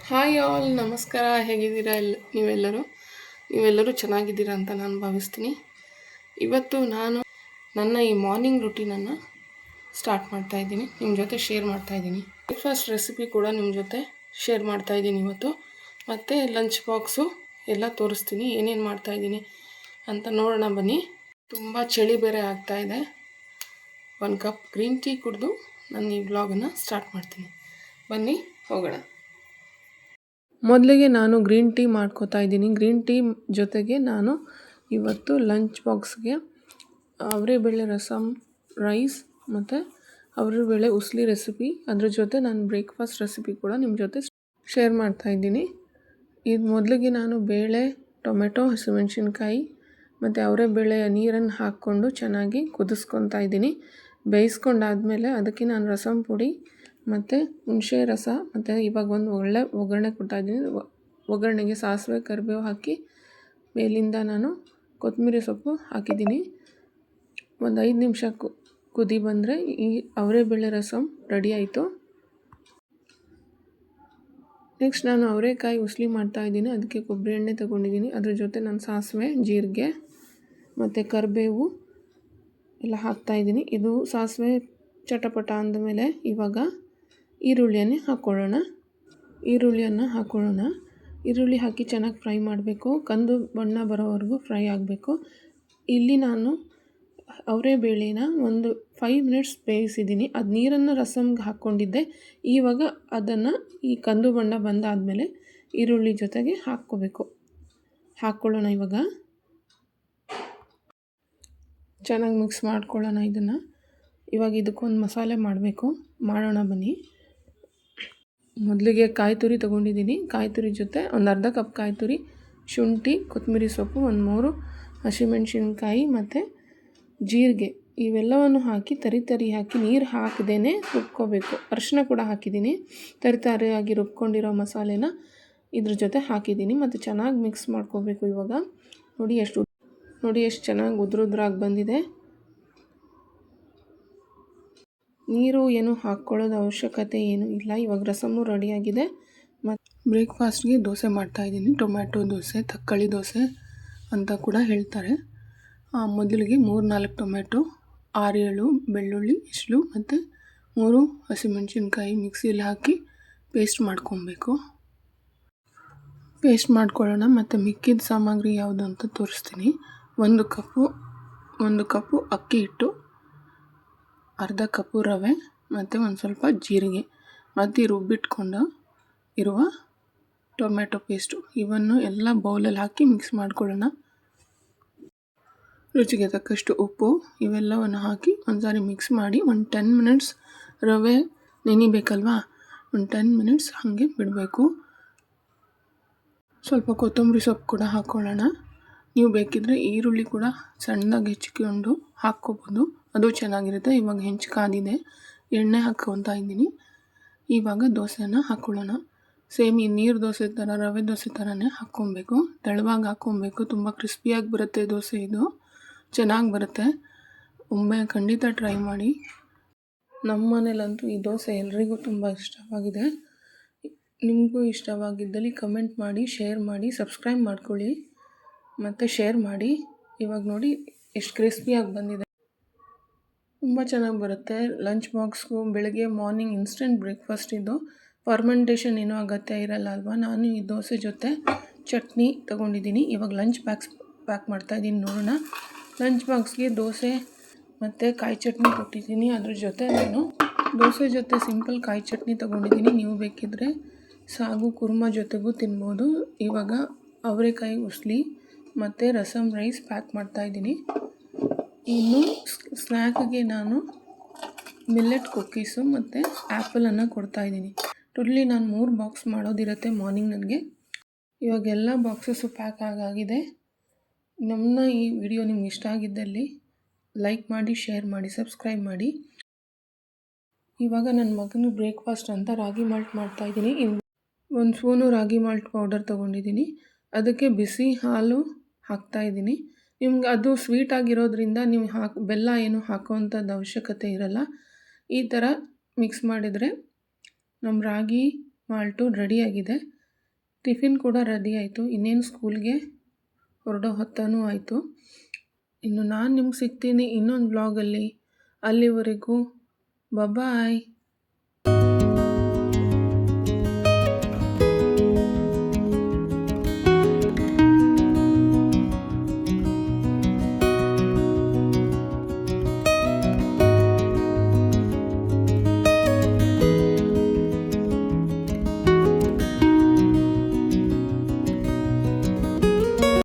Hi all, ನಮಸ್ಕಾರ. ಹೇಗಿದ್ದೀರಾ ನೀವೆಲ್ಲರೂ ಚೆನ್ನಾಗಿದ್ದೀರಾ ಅಂತ ನಾನು ಭಾವಿಸ್ತೀನಿ. ಇವತ್ತು ನಾನು ನನ್ನ ಈ ಮಾರ್ನಿಂಗ್ ರುಟೀನನ್ನು ಸ್ಟಾರ್ಟ್ ಮಾಡ್ತಾಯಿದ್ದೀನಿ, ನಿಮ್ಮ ಜೊತೆ ಶೇರ್ ಮಾಡ್ತಾಯಿದ್ದೀನಿ. ಬ್ರೇಕ್ಫಾಸ್ಟ್ ರೆಸಿಪಿ ಕೂಡ ನಿಮ್ಮ ಜೊತೆ ಶೇರ್ ಮಾಡ್ತಾಯಿದ್ದೀನಿ ಇವತ್ತು. ಮತ್ತು ಲಂಚ್ ಬಾಕ್ಸು ಎಲ್ಲ ತೋರಿಸ್ತೀನಿ, ಏನೇನು ಮಾಡ್ತಾಯಿದ್ದೀನಿ ಅಂತ ನೋಡೋಣ ಬನ್ನಿ. ತುಂಬ ಚಳಿ ಬೇರೆ ಆಗ್ತಾಯಿದೆ. 1 ಕಪ್ ಗ್ರೀನ್ ಟೀ ಕುಡಿದು ನಾನು ಈ ವ್ಲಾಗನ್ನು ಸ್ಟಾರ್ಟ್ ಮಾಡ್ತೀನಿ. ಬನ್ನಿ ಹೋಗೋಣ. ಮೊದಲಿಗೆ ನಾನು ಗ್ರೀನ್ ಟೀ ಮಾಡ್ಕೋತಾ ಇದ್ದೀನಿ. ಗ್ರೀನ್ ಟೀ ಜೊತೆಗೆ ನಾನು ಇವತ್ತು ಲಂಚ್ ಬಾಕ್ಸ್ಗೆ ಅವರೆಬೇಳೆ ರಸಮ್, ರೈಸ್ ಮತ್ತು ಅವರೆಬೇಳೆ ಉಸ್ಲಿ ರೆಸಿಪಿ, ಅದ್ರ ಜೊತೆ ನಾನು ಬ್ರೇಕ್ಫಾಸ್ಟ್ ರೆಸಿಪಿ ಕೂಡ ನಿಮ್ಮ ಜೊತೆ ಶೇರ್ ಮಾಡ್ತಾಯಿದ್ದೀನಿ. ಇದು ಮೊದಲಿಗೆ ನಾನು ಬೇಳೆ, ಟೊಮೆಟೊ, ಹಸಿಮೆಣಸಿನ್ಕಾಯಿ ಮತ್ತು ಅವರೆಬೇಳೆಯ ನೀರನ್ನು ಹಾಕ್ಕೊಂಡು ಚೆನ್ನಾಗಿ ಕುದಿಸ್ಕೊತಾ ಇದ್ದೀನಿ. ಬೇಯಿಸ್ಕೊಂಡಾದಮೇಲೆ ಅದಕ್ಕೆ ನಾನು ರಸಮ್ ಪುಡಿ ಮತ್ತು ಹುಣಸೆ ರಸ ಮತ್ತು ಇವಾಗ ಒಂದು ಒಳ್ಳೆ ಒಗ್ಗರಣೆ ಕೊಡ್ತಾಯಿದ್ದೀನಿ. ಒಗ್ಗರಣೆಗೆ ಸಾಸಿವೆ, ಕರಿಬೇವು ಹಾಕಿ ಮೇಲಿಂದ ನಾನು ಕೊತ್ತಂಬರಿ ಸೊಪ್ಪು ಹಾಕಿದ್ದೀನಿ. ಒಂದು 5 ನಿಮಿಷ ಕುದಿ ಬಂದರೆ ಈ ಅವರೆಬೇಳೆ ರಸಮ್ ರೆಡಿ ಆಯಿತು. ನೆಕ್ಸ್ಟ್ ನಾನು ಅವರೆಕಾಯಿ ಉಸ್ಲಿ ಮಾಡ್ತಾಯಿದ್ದೀನಿ. ಅದಕ್ಕೆ ಕೊಬ್ಬರಿ ಎಣ್ಣೆ ತೊಗೊಂಡಿದ್ದೀನಿ. ಅದ್ರ ಜೊತೆ ನಾನು ಸಾಸಿವೆ, ಜೀರಿಗೆ ಮತ್ತು ಕರಿಬೇವು ಎಲ್ಲ ಹಾಕ್ತಾಯಿದ್ದೀನಿ. ಇದು ಸಾಸಿವೆ ಚಟಪಟ ಅಂದಮೇಲೆ ಇವಾಗ ಈರುಳ್ಳಿಯನ್ನು ಹಾಕ್ಕೊಳ್ಳೋಣ. ಈರುಳ್ಳಿ ಹಾಕಿ ಚೆನ್ನಾಗಿ ಫ್ರೈ ಮಾಡಬೇಕು. ಕಂದು ಬಣ್ಣ ಬರೋವರೆಗೂ ಫ್ರೈ ಆಗಬೇಕು. ಇಲ್ಲಿ ನಾನು ಅವರೆಬೇಳೆನ ಒಂದು 5 ಮಿನಿಟ್ಸ್ ಬೇಯಿಸಿದ್ದೀನಿ. ಅದು ನೀರನ್ನು ರಸಮ್ಗೆ ಹಾಕ್ಕೊಂಡಿದ್ದೆ. ಇವಾಗ ಅದನ್ನು ಈ ಕಂದು ಬಣ್ಣ ಬಂದಾದಮೇಲೆ ಈರುಳ್ಳಿ ಜೊತೆಗೆ ಹಾಕ್ಕೊಳ್ಳೋಣ. ಇವಾಗ ಚೆನ್ನಾಗಿ ಮಿಕ್ಸ್ ಮಾಡ್ಕೊಳ್ಳೋಣ ಇದನ್ನು. ಇವಾಗ ಇದಕ್ಕೊಂದು ಮಸಾಲೆ ಮಾಡೋಣ ಬನ್ನಿ. ಮೊದಲಿಗೆ ಕಾಯಿ ತುರಿ ತೊಗೊಂಡಿದ್ದೀನಿ. ಕಾಯಿ ತುರಿ ಜೊತೆ ಒಂದು ಅರ್ಧ ಕಪ್ ಕಾಯಿ ತುರಿ, ಶುಂಠಿ, ಕೊತ್ತಂಬರಿ ಸೊಪ್ಪು, ಒಂದು 3 ಹಸಿಮೆಣಸಿನ್ಕಾಯಿ ಮತ್ತು ಜೀರಿಗೆ ಇವೆಲ್ಲವನ್ನು ಹಾಕಿ ತರಿ ಹಾಕಿ ನೀರು ಹಾಕದೇ ರುಬ್ಕೋಬೇಕು. ಅರಿಶಿನ ಕೂಡ ಹಾಕಿದ್ದೀನಿ. ತರಿಯಾಗಿ ರುಬ್ಕೊಂಡಿರೋ ಮಸಾಲೆನ ಇದ್ರ ಜೊತೆ ಹಾಕಿದ್ದೀನಿ ಮತ್ತು ಚೆನ್ನಾಗಿ ಮಿಕ್ಸ್ ಮಾಡ್ಕೋಬೇಕು. ಇವಾಗ ನೋಡಿ ಎಷ್ಟು ಚೆನ್ನಾಗಿ ಉದ್ರಾಗಿ ಬಂದಿದೆ. ನೀರು ಏನು ಹಾಕ್ಕೊಳ್ಳೋದು ಅವಶ್ಯಕತೆ ಏನೂ ಇಲ್ಲ. ಇವಾಗ ರಸಮ್ಮು ರೆಡಿಯಾಗಿದೆ. ಮತ್ತು ಬ್ರೇಕ್ಫಾಸ್ಟ್ಗೆ ದೋಸೆ ಮಾಡ್ತಾಯಿದ್ದೀನಿ. ಟೊಮ್ಯಾಟೊ ದೋಸೆ, ತಕ್ಕಳಿ ದೋಸೆ ಅಂತ ಕೂಡ ಹೇಳ್ತಾರೆ. ಮೊದಲಿಗೆ 3-4 ಟೊಮೆಟೊ, 6-7 ಬೆಳ್ಳುಳ್ಳಿ ಇಷ್ಟು ಮತ್ತು 3 ಹಸಿಮೆಣಸಿನ್ಕಾಯಿ ಮಿಕ್ಸಿಲಿ ಹಾಕಿ ಪೇಸ್ಟ್ ಮಾಡ್ಕೊಳ್ಳೋಣ. ಮತ್ತು ಮಿಕ್ಕಿದ ಸಾಮಗ್ರಿ ಯಾವುದು ಅಂತ ತೋರಿಸ್ತೀನಿ. 1 ಕಪ್ಪು ಅಕ್ಕಿ ಹಿಟ್ಟು, ಅರ್ಧ ಕಪ್ಪು ರವೆ ಮತ್ತು ಒಂದು ಸ್ವಲ್ಪ ಜೀರಿಗೆ ಮತ್ತು ರುಬ್ಬಿಟ್ಕೊಂಡು ಇರುವ ಟೊಮೆಟೊ ಪೇಸ್ಟು ಇವನ್ನು ಎಲ್ಲ ಬೌಲಲ್ಲಿ ಹಾಕಿ ಮಿಕ್ಸ್ ಮಾಡ್ಕೊಳ್ಳೋಣ. ರುಚಿಗೆ ತಕ್ಕಷ್ಟು ಉಪ್ಪು ಇವೆಲ್ಲವನ್ನು ಹಾಕಿ ಒಂದ್ಸಾರಿ ಮಿಕ್ಸ್ ಮಾಡಿ ಒಂದು 10 ಮಿನಿಟ್ಸ್ ರವೆ ನೆನಿಬೇಕಲ್ವಾ, ಒಂದು 10 ಮಿನಿಟ್ಸ್ ಹಾಗೆ ಬಿಡಬೇಕು. ಸ್ವಲ್ಪ ಕೊತ್ತಂಬರಿ ಸೊಪ್ಪು ಕೂಡ ಹಾಕ್ಕೊಳ್ಳೋಣ. ನೀವು ಬೇಕಿದ್ದರೆ ಈರುಳ್ಳಿ ಕೂಡ ಸಣ್ಣದಾಗಿ ಹೆಚ್ಚಿಕೊಂಡು ಹಾಕ್ಕೋಬೋದು, ಅದು ಚೆನ್ನಾಗಿರುತ್ತೆ. ಇವಾಗ ಹೆಂಚು ಕಾದಿದೆ, ಎಣ್ಣೆ ಹಾಕ್ಕೊತಾ ಇದ್ದೀನಿ. ಇವಾಗ ದೋಸೆನ ಹಾಕ್ಕೊಳ್ಳೋಣ. ಸೇಮ್ ಈ ನೀರು ದೋಸೆ ಥರ, ರವೆ ದೋಸೆ ಥರನೇ ಹಾಕ್ಕೊಬೇಕು. ತೆಳುವಾಗಿ ಹಾಕ್ಕೊಬೇಕು. ತುಂಬ ಕ್ರಿಸ್ಪಿಯಾಗಿ ಬರುತ್ತೆ ದೋಸೆ, ಇದು ಚೆನ್ನಾಗಿ ಬರುತ್ತೆ. ಒಮ್ಮೆ ಖಂಡಿತ ಟ್ರೈ ಮಾಡಿ. ನಮ್ಮ ಮನೇಲಂತೂ ಈ ದೋಸೆ ಎಲ್ರಿಗೂ ತುಂಬ ಇಷ್ಟವಾಗಿದೆ. ನಿಮಗೂ ಇಷ್ಟವಾಗಿದ್ದಲ್ಲಿ ಕಮೆಂಟ್ ಮಾಡಿ, ಶೇರ್ ಮಾಡಿ, ಸಬ್ಸ್ಕ್ರೈಬ್ ಮಾಡ್ಕೊಳ್ಳಿ ಮತ್ತು ಶೇರ್ ಮಾಡಿ. ಇವಾಗ ನೋಡಿ ಎಷ್ಟು ಕ್ರಿಸ್ಪಿಯಾಗಿ ಬಂದಿದೆ. ತುಂಬ ಚೆನ್ನಾಗಿ ಬರುತ್ತೆ ಲಂಚ್ ಬಾಕ್ಸ್ಗೂ. ಬೆಳಗ್ಗೆ ಮಾರ್ನಿಂಗ್ ಇನ್ಸ್ಟೆಂಟ್ ಬ್ರೇಕ್ಫಾಸ್ಟ್ ಇದು. ಫರ್ಮೆಂಟೇಷನ್ ಏನೂ ಅಗತ್ಯ ಇರಲ್ಲ ಅಲ್ವಾ. ನಾನು ಈ ದೋಸೆ ಜೊತೆ ಚಟ್ನಿ ತೊಗೊಂಡಿದ್ದೀನಿ. ಇವಾಗ ಲಂಚ್ ಪ್ಯಾಕ್ ಮಾಡ್ತಾಯಿದ್ದೀನಿ. ನೋಡೋಣ. ಲಂಚ್ ಬಾಕ್ಸ್ಗೆ ದೋಸೆ ಮತ್ತು ಕಾಯಿ ಚಟ್ನಿ ಕೊಟ್ಟಿದ್ದೀನಿ. ಅದ್ರ ಜೊತೆ ನಾನು ದೋಸೆ ಜೊತೆ ಸಿಂಪಲ್ ಕಾಯಿ ಚಟ್ನಿ ತೊಗೊಂಡಿದ್ದೀನಿ. ನೀವು ಬೇಕಿದ್ದರೆ ಸಾಗು ಕುರ್ಮಾ ಜೊತೆಗೂ ತಿನ್ಬೋದು. ಇವಾಗ ಅವರೆಕಾಯಿ ಉಸ್ಲಿ ಮತ್ತು ರಸಮ್ ರೈಸ್ ಪ್ಯಾಕ್ ಮಾಡ್ತಾಯಿದ್ದೀನಿ. ಇನ್ನು ಸ್ನ್ಯಾಕ್ಗೆ ನಾನು ಮಿಲ್ಲೆಟ್ ಕುಕ್ಕೀಸು ಮತ್ತು ಆ್ಯಪಲನ್ನು ಕೊಡ್ತಾಯಿದ್ದೀನಿ. ಟೋಟಲಿ ನಾನು 3 ಬಾಕ್ಸ್ ಮಾಡೋದಿರುತ್ತೆ ಮಾರ್ನಿಂಗ್ ನನಗೆ. ಇವಾಗ ಎಲ್ಲ ಬಾಕ್ಸಸ್ಸು ಪ್ಯಾಕ್ ಆಗಿದೆ. ನಮ್ಮ ಈ ವಿಡಿಯೋ ನಿಮ್ಗೆ ಇಷ್ಟ ಆಗಿದ್ದಲ್ಲಿ ಲೈಕ್ ಮಾಡಿ, ಶೇರ್ ಮಾಡಿ, ಸಬ್ಸ್ಕ್ರೈಬ್ ಮಾಡಿ. ಇವಾಗ ನನ್ನ ಮಗನಿಗೆ ಬ್ರೇಕ್ಫಾಸ್ಟ್ ಅಂತ ರಾಗಿ ಮಾಲ್ಟ್ ಮಾಡ್ತಾಯಿದ್ದೀನಿ. 1 ಸ್ಪೂನು ರಾಗಿ ಮಾಲ್ಟ್ ಪೌಡರ್ ತೊಗೊಂಡಿದ್ದೀನಿ. ಅದಕ್ಕೆ ಬಿಸಿ ಹಾಲು ಹಾಕ್ತಾಯಿದ್ದೀನಿ. ನಿಮ್ಗೆ ಅದು ಸ್ವೀಟ್ ಆಗಿರೋದ್ರಿಂದ ನೀವು ಬೆಲ್ಲ ಏನು ಹಾಕೋವಂಥದ್ದು ಅವಶ್ಯಕತೆ ಇರಲ್ಲ. ಈ ಥರ ಮಿಕ್ಸ್ ಮಾಡಿದರೆ ನಮ್ಮ ರಾಗಿ ಮಾಲ್ಟು ರೆಡಿಯಾಗಿದೆ. ಟಿಫಿನ್ ಕೂಡ ರೆಡಿ ಆಯಿತು. ಇನ್ನೇನು ಸ್ಕೂಲ್ಗೆ ಹೊರಡೋ ಹೊತ್ತನೂ ಆಯಿತು. ಇನ್ನು ನಾನು ನಿಮ್ಗೆ ಸಿಗ್ತೀನಿ ಇನ್ನೊಂದು ವ್ಲಾಗಲ್ಲಿ. ಅಲ್ಲಿವರೆಗೂ ಬಾಯ್.